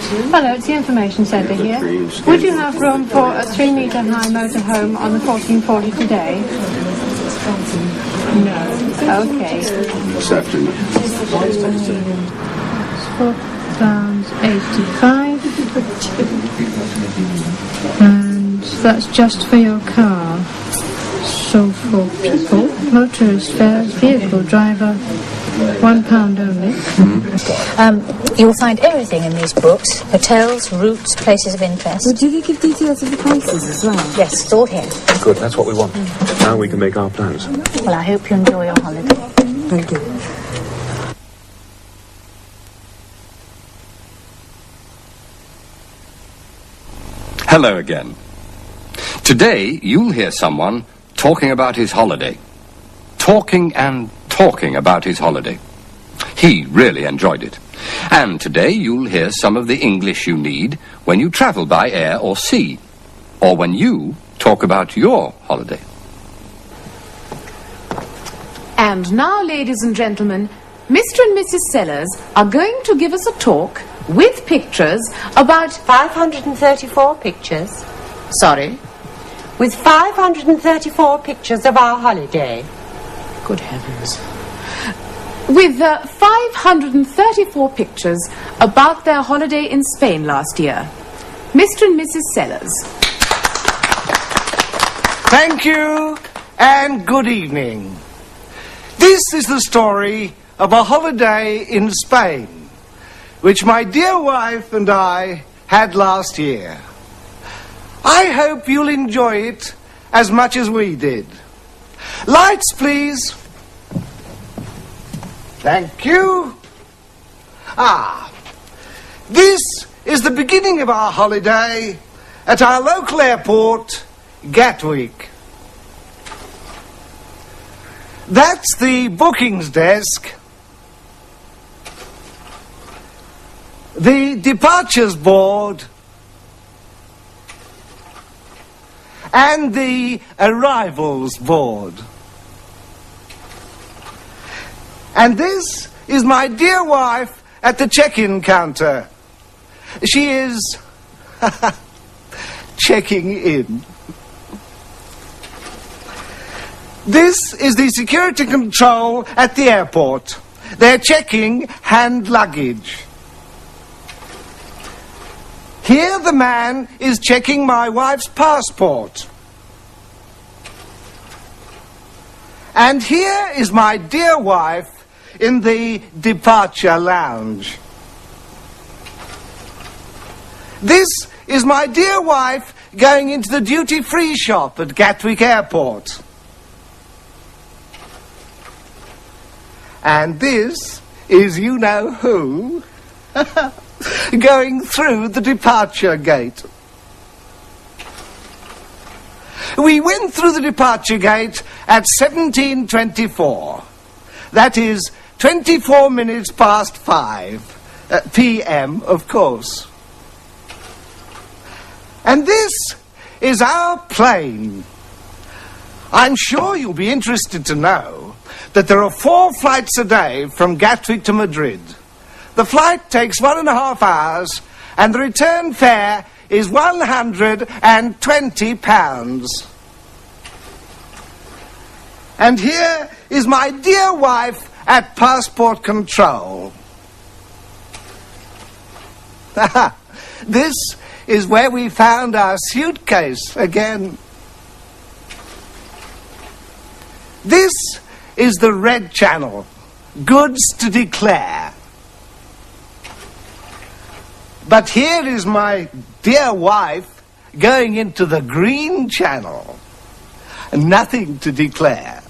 Hello, it's the information centre here. Would you have room for a 3-metre high motorhome on the 1440 today? No. Okay. This afternoon. £4.85. And that's just for your car. So for people, motorist fares, vehicle driver, £1 only. You will find everything in these books: hotels, routes, places of interest. Well, do they give details of the prices as well? Yes, it's all here. Good, that's what we want. Now we can make our plans. Well, I hope you enjoy your holiday. Thank you. Hello again. Today you'll hear someone talking about his holiday. Talking and talking about his holiday. He really enjoyed it. And today you'll hear some of the English you need when you travel by air or sea, or when you talk about your holiday. And now, ladies and gentlemen, Mr. and Mrs. Sellers are going to give us a talk with pictures about 534 pictures. Sorry? With 534 pictures of our holiday. Good heavens. With 534 pictures about their holiday in Spain last year. Mr. and Mrs. Sellers. Thank you and good evening. This is the story of a holiday in Spain, which my dear wife and I had last year. I hope you'll enjoy it as much as we did. Lights, please. Thank you. This is the beginning of our holiday at our local airport, Gatwick. That's the bookings desk. The departures board. And the arrivals board. And this is my dear wife at the check-in counter. She is checking in. This is the security control at the airport. They're checking hand luggage. Here the man is checking my wife's passport. And here is my dear wife in the departure lounge. This is my dear wife going into the duty-free shop at Gatwick Airport. And this is you-know-who going through the departure gate. We went through the departure gate at 17:24. That is 24 minutes past 5 p.m., of course. And this is our plane. I'm sure you'll be interested to know that there are 4 flights a day from Gatwick to Madrid. The flight takes 1.5 hours, and the return fare is £120. And here is my dear wife at passport control. This is where we found our suitcase again. This is the red channel, goods to declare. But here is my dear wife going into the green channel, nothing to declare.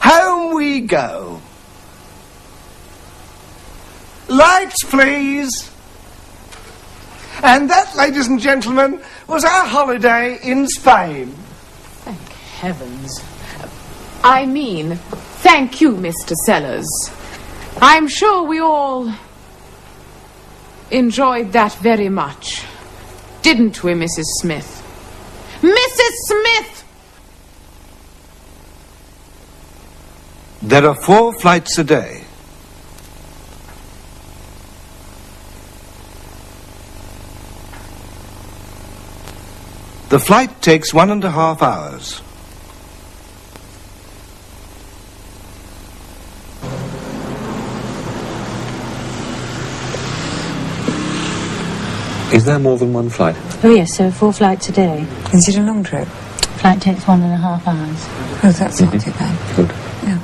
Home we go. Lights, please. And that, ladies and gentlemen, was our holiday in Spain. Thank heavens. I mean, thank you, Mr. Sellers. I'm sure we all enjoyed that very much. Didn't we, Mrs. Smith? Mrs. Smith! There are 4 flights a day. The flight takes 1.5 hours. Is there more than one flight? Oh yes, there are 4 flights a day. Is it a long trip? Flight takes 1.5 hours. Oh, that's not too bad. Good. Yeah.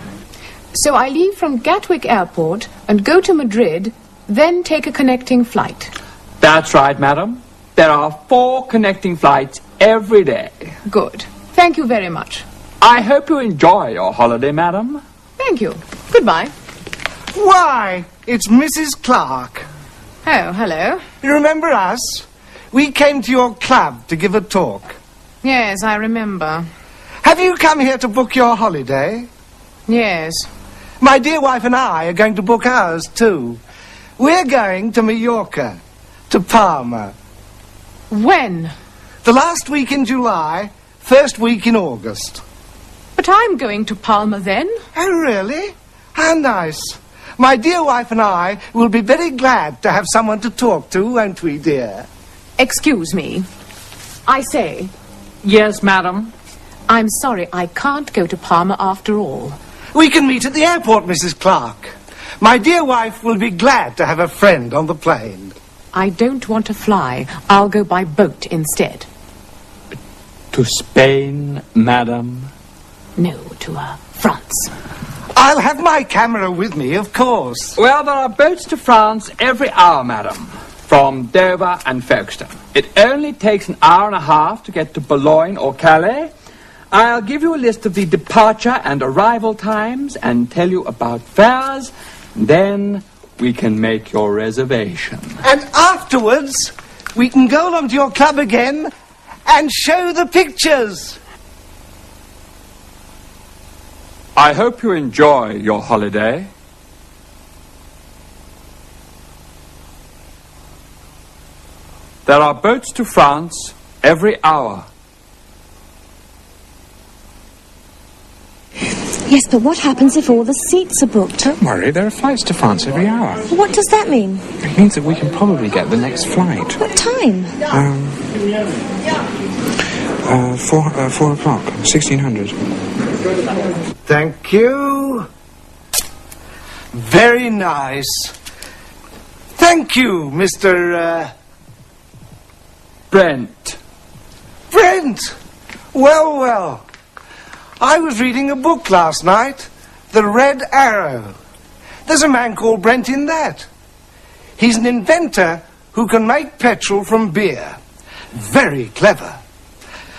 So I leave from Gatwick Airport and go to Madrid, then take a connecting flight. That's right, madam. There are 4 connecting flights every day. Good. Thank you very much. I hope you enjoy your holiday, madam. Thank you. Goodbye. Why, it's Mrs. Clark. Oh, hello. You remember us? We came to your club to give a talk. Yes, I remember. Have you come here to book your holiday? Yes. My dear wife and I are going to book ours too. We're going to Mallorca, to Palma. When? The last week in July, first week in August. But I'm going to Palma then. Oh, really? How nice. My dear wife and I will be very glad to have someone to talk to, won't we, dear? Excuse me. I say, Yes, madam. I'm sorry I can't go to Palma after all. We can meet at the airport, Mrs. Clark. My dear wife will be glad to have a friend on the plane. I don't want to fly. I'll go by boat instead. To Spain, madam. No, to France. I'll have my camera with me, of course. Well, there are boats to France every hour, madam. From Dover and Folkestone. It only takes an hour and a half to get to Boulogne or Calais. I'll give you a list of the departure and arrival times and tell you about fares. Then we can make your reservation. And afterwards, we can go along to your club again and show the pictures. I hope you enjoy your holiday. There are boats to France every hour. Yes, but what happens if all the seats are booked? Don't worry, there are flights to France every hour. What does that mean? It means that we can probably get the next flight. What time? 4 o'clock, 1600. Thank you. Very nice. Thank you, Mr. Brent. Brent! Well, well. I was reading a book last night, The Red Arrow. There's a man called Brent in that. He's an inventor who can make petrol from beer. Very clever.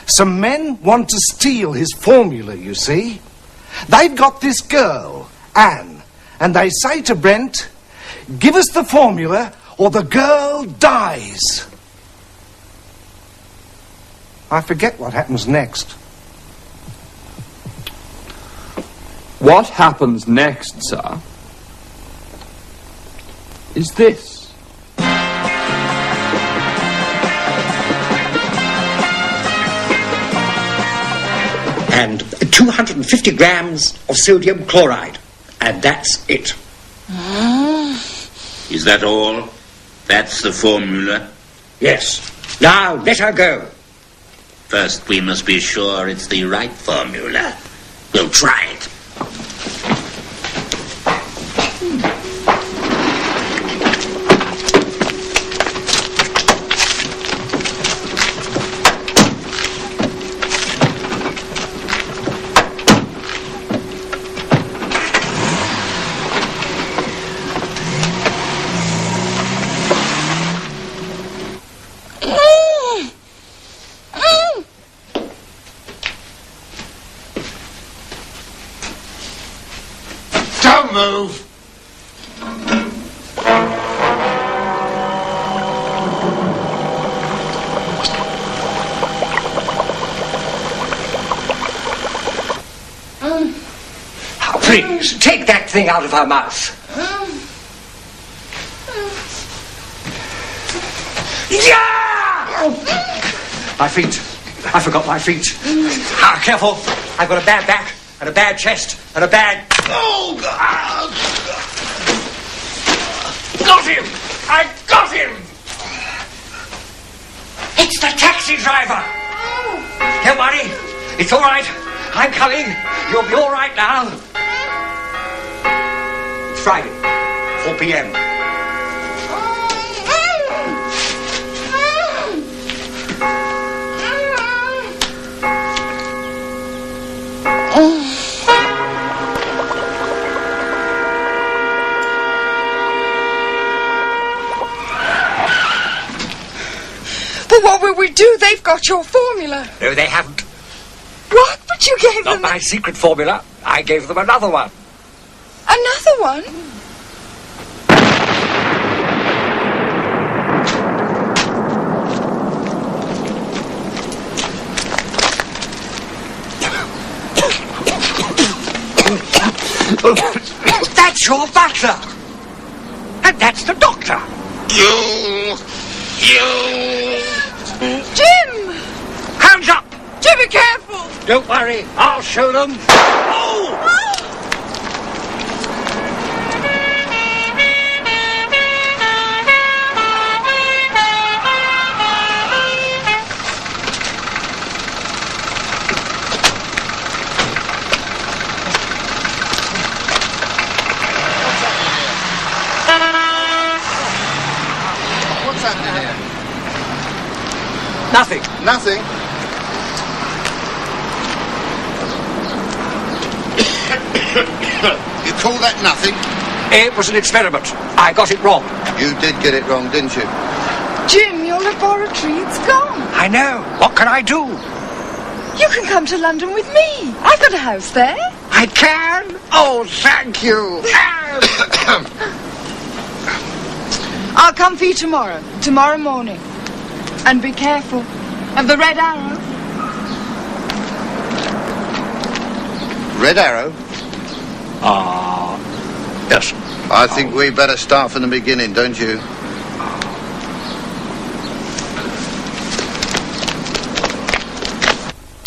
Some men want to steal his formula, you see. They've got this girl, Anne, and they say to Brent, "Give us the formula or the girl dies." I forget what happens next. What happens next, sir, is this. And 250 grams of sodium chloride. And that's it. Is that all? That's the formula? Yes. Now, let her go. First, we must be sure it's the right formula. We'll try it. Don't move! Please, take that thing out of her mouth. Yeah! My feet. I forgot my feet. Ah, careful. I've got a bad back and a bad chest and a bad... Oh, God! Got him! I got him! It's the taxi driver! Don't worry. It's all right. I'm coming. You'll be all right now. It's Friday, 4 p.m. But what will we do? They've got your formula. No, they haven't. What? But you gave Not them... my secret formula. I gave them another one. Another one? That's your butler. And that's the doctor. You. Jim! Hands up. Jim, be careful. Don't worry. I'll show them. Oh! What's happening here? Nothing. Nothing? You call that nothing? It was an experiment. I got it wrong. You did get it wrong, didn't you? Jim, your laboratory, it's gone. I know. What can I do? You can come to London with me. I've got a house there. I can? Oh, thank you. I'll come for you tomorrow morning. And be careful of the Red Arrow. Red Arrow? Yes. I think we better start from the beginning, don't you?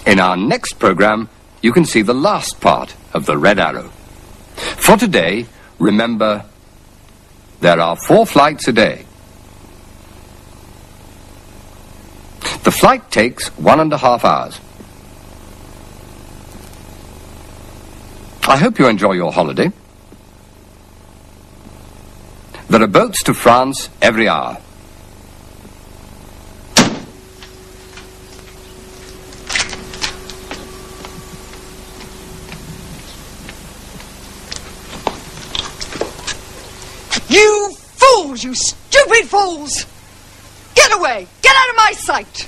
In our next program, you can see the last part of the Red Arrow. For today, remember, there are 4 flights a day. The flight takes 1.5 hours. I hope you enjoy your holiday. There are boats to France every hour. You fools! You stupid fools! Get away! Get out of my sight!